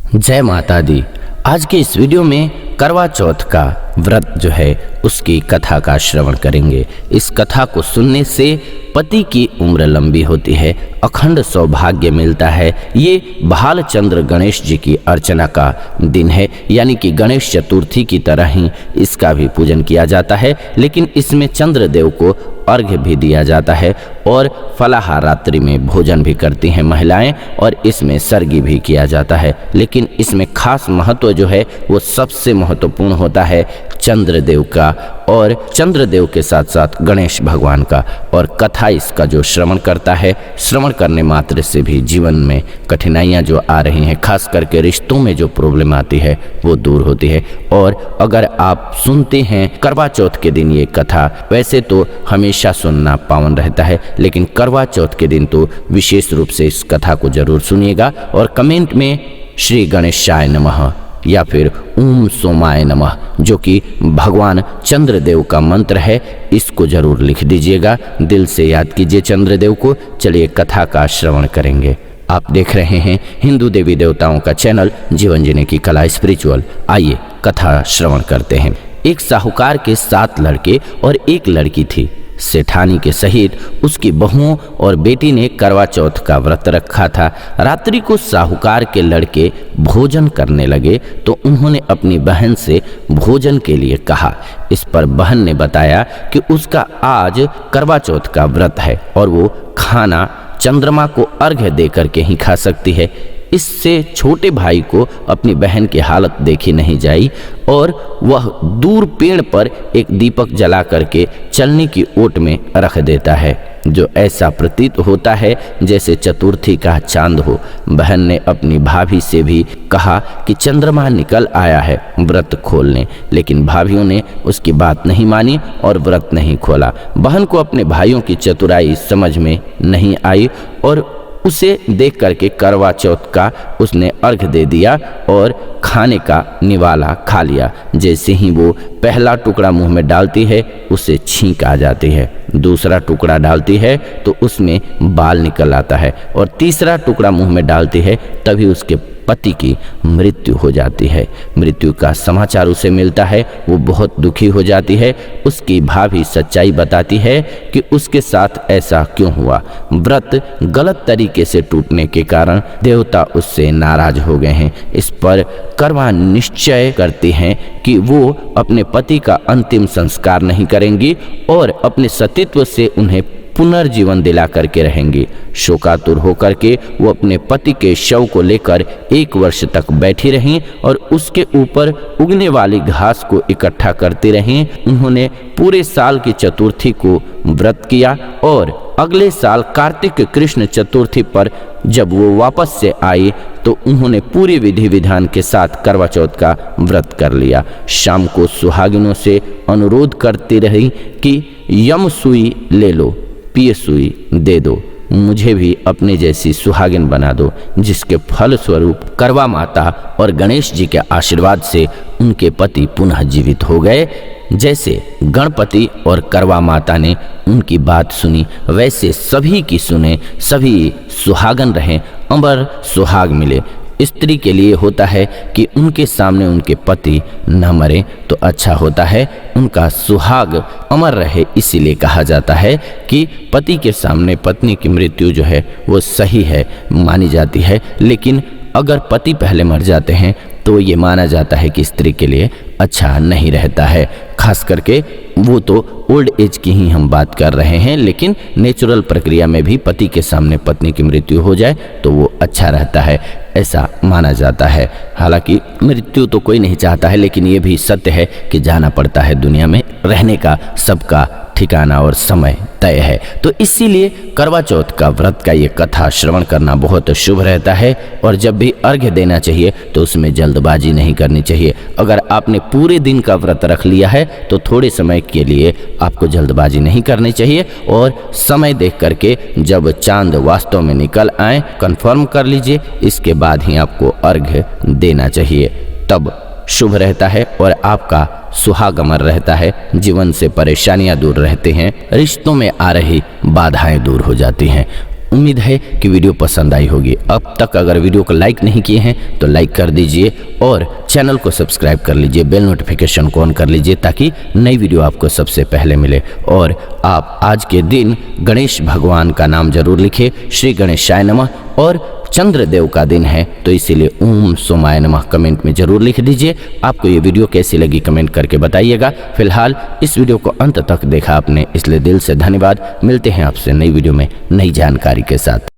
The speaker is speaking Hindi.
जय माता दी। आज के इस वीडियो में करवा चौथ का व्रत जो है उसकी कथा का श्रवण करेंगे। इस कथा को सुनने से पति की उम्र लंबी होती है, अखंड सौभाग्य मिलता है। ये भालचंद्र गणेश जी की अर्चना का दिन है, यानी कि गणेश चतुर्थी की तरह ही इसका भी पूजन किया जाता है, लेकिन इसमें चंद्रदेव को अर्घ्य भी दिया जाता है और फलाहार रात्रि में भोजन भी करती हैं महिलाएं, और इसमें सर्गी भी किया जाता है। लेकिन इसमें खास महत्व जो है वो सबसे महत्वपूर्ण होता है चंद्रदेव का, और चंद्रदेव के साथ साथ गणेश भगवान का। और कथा इसका जो श्रवण करता है, श्रवण करने मात्र से भी जीवन में कठिनाइयां जो आ रही हैं, खास करके रिश्तों में जो प्रॉब्लम आती है वो दूर होती है। और अगर आप सुनते हैं करवा चौथ के दिन ये कथा, वैसे तो हमेशा सुनना पावन रहता है, लेकिन करवा चौथ के दिन तो विशेष रूप से इस कथा को जरूर सुनिएगा। और कमेंट में श्री गणेशाय नमः या फिर ओम सोमाय नमः, जो कि भगवान चंद्रदेव का मंत्र है, इसको जरूर लिख दीजिएगा। दिल से याद कीजिए चंद्रदेव को। चलिए कथा का श्रवण करेंगे। आप देख रहे हैं हिंदू देवी देवताओं का चैनल जीवन जीने की कला स्पिरिचुअल। आइए कथा श्रवण करते हैं। एक साहूकार के 7 लड़के और एक लड़की थी। सेठानी के सहित उसकी बहुओं और बेटी ने करवा चौथ का व्रत रखा था। रात्रि को साहूकार के लड़के भोजन करने लगे तो उन्होंने अपनी बहन से भोजन के लिए कहा। इस पर बहन ने बताया कि उसका आज करवा चौथ का व्रत है और वो खाना चंद्रमा को अर्घ्य देकर के ही खा सकती है। इससे छोटे भाई को अपनी बहन की हालत देखी नहीं जाई और वह दूर पेड़ पर एक दीपक जला करके चलने की ओट में रख देता है, जो ऐसा प्रतीत होता है जैसे चतुर्थी का चांद हो। बहन ने अपनी भाभी से भी कहा कि चंद्रमा निकल आया है व्रत खोलने, लेकिन भाभीओं ने उसकी बात नहीं मानी और व्रत नहीं खोला। बहन को अपने भाइयों की चतुराई समझ में नहीं आई और उसे देख करके करवा चौथ का उसने अर्घ दे दिया और खाने का निवाला खा लिया। जैसे ही वो पहला टुकड़ा मुंह में डालती है उसे छींक आ जाती है, दूसरा टुकड़ा डालती है तो उसमें बाल निकल आता है, और तीसरा टुकड़ा मुंह में डालती है तभी उसके पति की मृत्यु हो जाती है। मृत्यु का समाचार उसे मिलता है, वो बहुत दुखी हो जाती है। उसकी भाभी सच्चाई बताती है कि उसके साथ ऐसा क्यों हुआ। व्रत गलत तरीके से टूटने के कारण देवता उससे नाराज हो गए हैं। इस पर करवा निश्चय करती हैं कि वो अपने पति का अंतिम संस्कार नहीं करेंगी और अपने सतीत्व से उन्हें पुनर्जीवन दिला करके रहेंगी। शोकातुर होकर के वो अपने पति के शव को लेकर 1 वर्ष तक बैठी रहीं और उसके ऊपर उगने वाली घास को इकट्ठा करती रहीं। उन्होंने पूरे साल की चतुर्थी को व्रत किया और अगले साल कार्तिक कृष्ण चतुर्थी पर जब वो वापस से आई तो उन्होंने पूरे विधि विधान के साथ करवा चौथ का व्रत कर लिया। शाम को सुहागिनों से अनुरोध करती रही कि यम सुई ले लो, पिए सुई दे दो, मुझे भी अपने जैसी सुहागिन बना दो, जिसके फल स्वरूप करवा माता और गणेश जी के आशीर्वाद से उनके पति पुनः जीवित हो गए। जैसे गणपति और करवा माता ने उनकी बात सुनी, वैसे सभी की सुने, सभी सुहागन रहें, अमर सुहाग मिले। स्त्री के लिए होता है कि उनके सामने उनके पति न मरे तो अच्छा होता है, उनका सुहाग अमर रहे। इसीलिए कहा जाता है कि पति के सामने पत्नी की मृत्यु जो है वो सही है, मानी जाती है। लेकिन अगर पति पहले मर जाते हैं तो ये माना जाता है कि स्त्री के लिए अच्छा नहीं रहता है। खास करके वो तो ओल्ड एज की ही हम बात कर रहे हैं, लेकिन नेचुरल प्रक्रिया में भी पति के सामने पत्नी की मृत्यु हो जाए तो वो अच्छा रहता है, ऐसा माना जाता है। हालांकि मृत्यु तो कोई नहीं चाहता है, लेकिन ये भी सत्य है कि जाना पड़ता है। दुनिया में रहने का सबका ठिकाना और समय तय है। तो इसीलिए करवा चौथ का व्रत का ये कथा श्रवण करना बहुत शुभ रहता है। और जब भी अर्घ्य देना चाहिए तो उसमें जल्दबाजी नहीं करनी चाहिए। अगर आपने पूरे दिन का व्रत रख लिया है तो थोड़े समय के लिए आपको जल्दबाजी नहीं करनी चाहिए और समय देख करके जब चांद वास्तव में निकल आए कंफर्म कर लीजिए, इसके बाद ही आपको अर्घ्य देना चाहिए, तब शुभ रहता है और आपका सुहाग अमर रहता है। जीवन से परेशानियां दूर रहते हैं, रिश्तों में आ रही बाधाएं दूर हो जाती हैं। उम्मीद है कि वीडियो पसंद आई होगी। अब तक अगर वीडियो को लाइक नहीं किए हैं तो लाइक कर दीजिए और चैनल को सब्सक्राइब कर लीजिए, बेल नोटिफिकेशन को ऑन कर लीजिए ताकि नई वीडियो आपको सबसे पहले मिले। और आप आज के दिन गणेश भगवान का नाम जरूर लिखें, श्री गणेशाय नमः। और चंद्रदेव का दिन है तो इसीलिए ओम सोमाय नमः कमेंट में जरूर लिख दीजिए। आपको ये वीडियो कैसी लगी कमेंट करके बताइएगा। फिलहाल इस वीडियो को अंत तक देखा आपने, इसलिए दिल से धन्यवाद। मिलते हैं आपसे नई वीडियो में नई जानकारी के साथ।